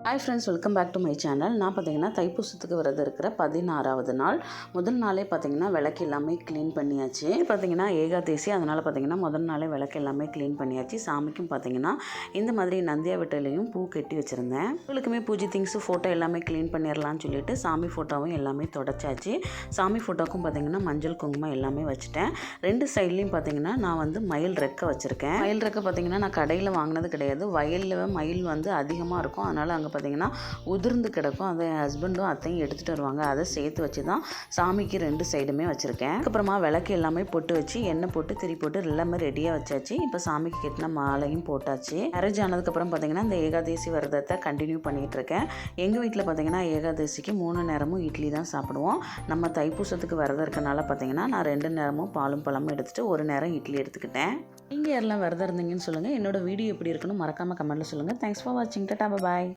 Hi friends, welcome back to my channel. நான் பார்த்தீங்கன்னா தைப்பூசத்துக்கு விரதம் இருக்கிற 16வது நாள். முதல் நாளே பார்த்தீங்கன்னா விளக்கு எல்லாமே க்ளீன் பண்ணியாச்சு. பார்த்தீங்கன்னா ஏகாதேசி, அதனால் பார்த்தீங்கன்னா முதல் நாளே விளக்கு எல்லாமே க்ளீன் பண்ணியாச்சு. சாமிக்கும் பார்த்தீங்கன்னா இந்த மாதிரி நந்தியா வெட்டையிலையும் பூ கட்டி வச்சுருந்தேன். இவளுக்குமே பூஜை திங்ஸு ஃபோட்டோ எல்லாமே க்ளீன் பண்ணிடலான்னு சொல்லிட்டு சாமி ஃபோட்டோவும் எல்லாமே தொடச்சாச்சு. சாமி ஃபோட்டோக்கும் பார்த்தீங்கன்னா மஞ்சள் குங்குமம் எல்லாமே வச்சுட்டேன். 2 சைட்லேயும் பார்த்தீங்கன்னா நான் வந்து மயில் ரெக்கை வச்சுருக்கேன். மயில் ரெக்கை பார்த்தீங்கன்னா நான் கடையில் வாங்கினது கிடையாது. வயலில் மயில் வந்து அதிகமாக இருக்கும், அதனால் அங்கே பார்த்தீங்கன்னா உதிர்ந்து கிடக்கும். அதை ஹஸ்பண்டும் அத்தையும் எடுத்துகிட்டு வருவாங்க. அதை சேர்த்து வச்சு தான் சாமிக்கு 2 சைடுமே வச்சுருக்கேன். அதுக்கப்புறமா விளக்கு எல்லாமே பொட்டு வச்சு எண்ணெய் போட்டு திரி போட்டு எல்லாமே ரெடியாக வச்சாச்சு. இப்போ சாமிக்கு கட்டின மாலையும் போட்டாச்சு. மேரேஜ் ஆனதுக்கப்புறம் பார்த்தீங்கன்னா இந்த ஏகாதேசி விரதத்தை கண்டினியூ பண்ணிகிட்டு இருக்கேன். எங்கள் வீட்டில் பார்த்தீங்கன்னா ஏகாதேசிக்கு 3 நேரமும் இட்லி தான் சாப்பிடுவோம். நம்ம தைப்பூசத்துக்கு விரதம் இருக்கனால பார்த்தீங்கன்னா நான் 2 நேரமும் பாலும் பழமும் எடுத்துகிட்டு 1 நேரம் இட்லி எடுத்துக்கிட்டேன். நீங்கள் யாரெல்லாம் விரதம் இருந்தீங்கன்னு சொல்லுங்கள். என்னோட வீடியோ எப்படி இருக்குன்னு மறக்காமல் கமெண்ட்டில் சொல்லுங்கள். தேங்க்ஸ் ஃபார் வாட்சிங். டாடா, பாய்.